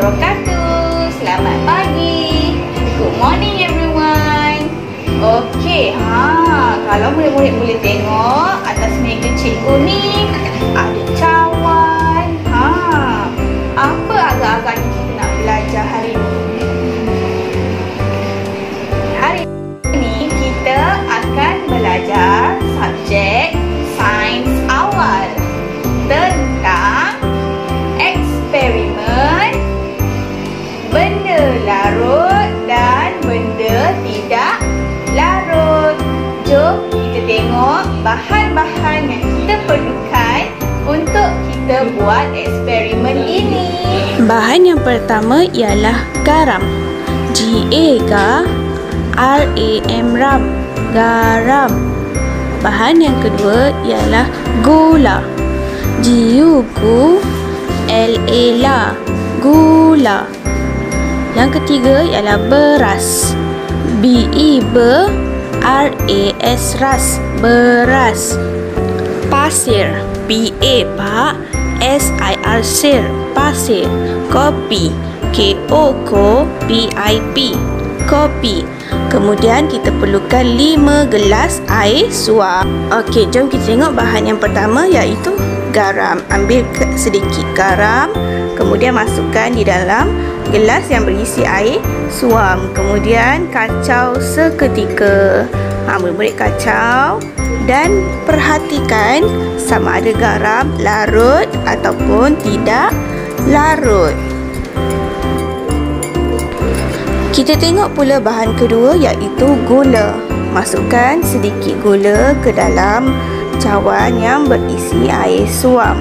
wabarakatuh. Selamat pagi. Good morning everyone. Okey, kalau murid-murid boleh tengok atas meja cikgu ni ada cawan. Apa agak-agaknya kita nak belajar hari ni? Hari ni kita akan belajar subjek sains awal tentang eksperimen benda larut dan benda tidak larut. Jom kita tengok bahan-bahan yang kita perlukan untuk kita buat eksperimen ini. Bahan yang pertama ialah garam. G-A-R-A-M, ram, garam. Bahan yang kedua ialah gula. G-U-L-A, la, gula. Yang ketiga ialah beras. B-E-R-A-S, ras, beras. Pasir. P-A, pak, S-I-R, sir, pasir. Kopi. K-O-P-I-P, kopi. Kemudian kita perlukan 5 gelas air suam. Okey, jom kita tengok bahan yang pertama iaitu garam. Ambil sedikit garam, kemudian masukkan di dalam gelas yang berisi air suam. Kemudian kacau seketika. Murid-murid kacau dan perhatikan sama ada garam larut ataupun tidak larut. Kita tengok pula bahan kedua iaitu gula. Masukkan sedikit gula ke dalam cawan yang berisi air suam.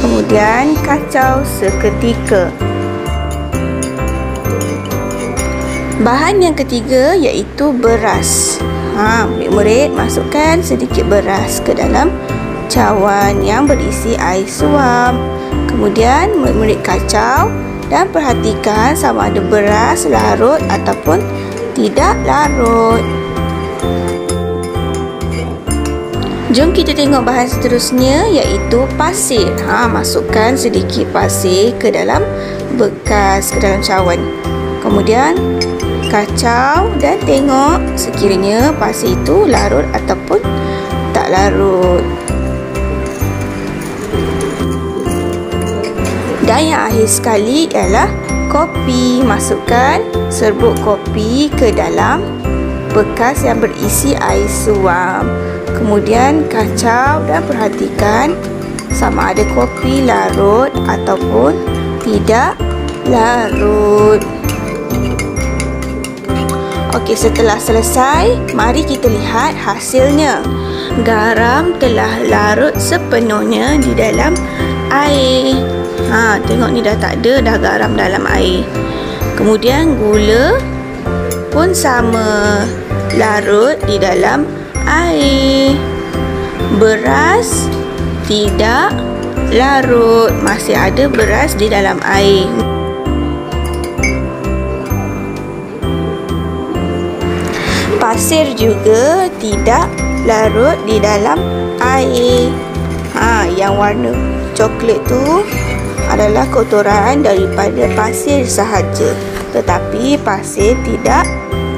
Kemudian kacau seketika. Bahan yang ketiga iaitu beras. Murid-murid masukkan sedikit beras ke dalam cawan yang berisi air suam. Kemudian murid-murid kacau dan perhatikan sama ada beras larut ataupun tidak larut. Jom kita tengok bahan seterusnya iaitu pasir. Masukkan sedikit pasir ke dalam bekas, ke dalam cawan. Kemudian kacau dan tengok sekiranya pasir itu larut ataupun tak larut. Dan yang akhir sekali ialah kopi. Masukkan serbuk kopi ke dalam bekas yang berisi air suam. Kemudian kacau dan perhatikan sama ada kopi larut ataupun tidak larut. Okey, setelah selesai, mari kita lihat hasilnya. Garam telah larut sepenuhnya di dalam air. Tengok ni dah tak ada dah garam dalam air. Kemudian gula pun sama, larut di dalam air. Beras tidak larut, masih ada beras di dalam air. Pasir juga tidak larut di dalam air. Yang warna coklat tu adalah kotoran daripada pasir sahaja, tetapi pasir tidak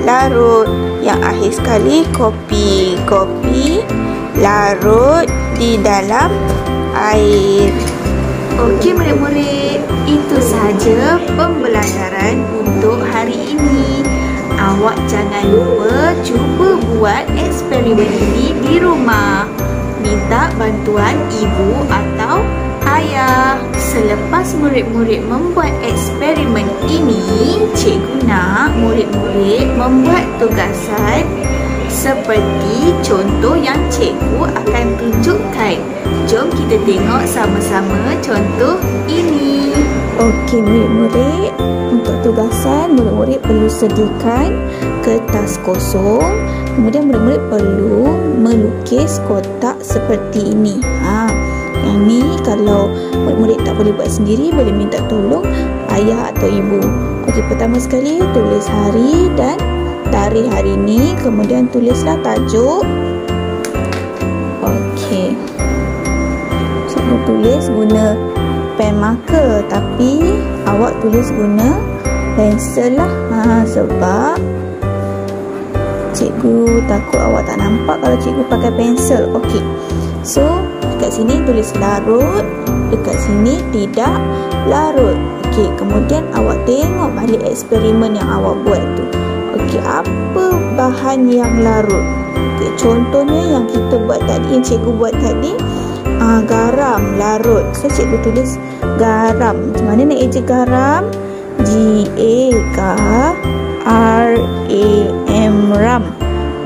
larut. Yang akhir sekali kopi. Kopi larut di dalam air. Okey murid-murid, itu sahaja pembelajaran untuk hari ini. Awak jangan lupa cuba buat eksperimen ini di rumah. Minta bantuan ibu atau ayah. Selepas murid-murid membuat eksperimen ini, cikgu nak murid-murid membuat tugasan seperti contoh yang cikgu akan tunjukkan. Jom kita tengok sama-sama contoh ini. Okey murid-murid, untuk tugasan murid-murid perlu sediakan kertas kosong. Kemudian murid-murid perlu melukis kotak seperti ini. Yang ni kalau murid-murid tak boleh buat sendiri, boleh minta tolong ayah atau ibu. Okey, pertama sekali tulis hari dan tarikh hari ni. Kemudian tulislah tajuk. Okey, cikgu tulis guna pen marker, tapi awak tulis guna pensel lah. Sebab cikgu takut awak tak nampak kalau cikgu pakai pensel. Okey. So, dekat sini tulis larut, dekat sini tidak larut. Okey, kemudian awak tengok balik eksperimen yang awak buat tu. Okey, apa bahan yang larut? Okey, contohnya yang kita buat tadi, yang cikgu buat tadi, garam larut. So, cikgu tulis garam. Macam mana nak eja garam? G-A-R-A-M, ram.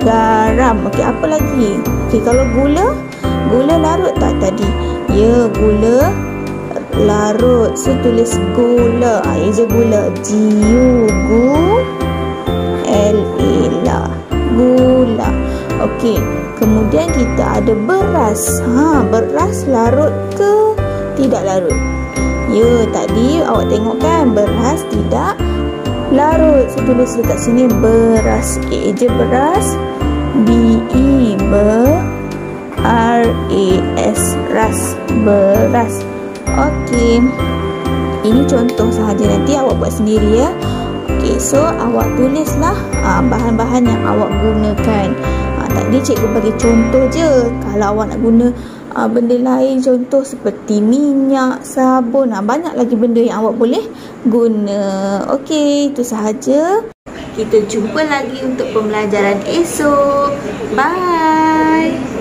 Garam. Okey, apa lagi? Okey, kalau gula, gula larut tak tadi? Ya, gula larut. So, tulis gula. Eja gula. G-U-L-A, gula. Okey, kemudian kita ada beras. Beras larut ke tidak larut? Ya, tadi awak tengok kan, beras tidak larut. So, tulis dekat sini beras. Eja beras. B-E, R-A-S, ras, beras. Okey, ini contoh sahaja, nanti awak buat sendiri ya. Okey, so awak tulislah bahan-bahan yang awak gunakan. Tadi cikgu bagi contoh je. Kalau awak nak guna benda lain, contoh seperti minyak, sabun, banyak lagi benda yang awak boleh guna. Okey, itu sahaja. Kita jumpa lagi untuk pembelajaran esok. Bye.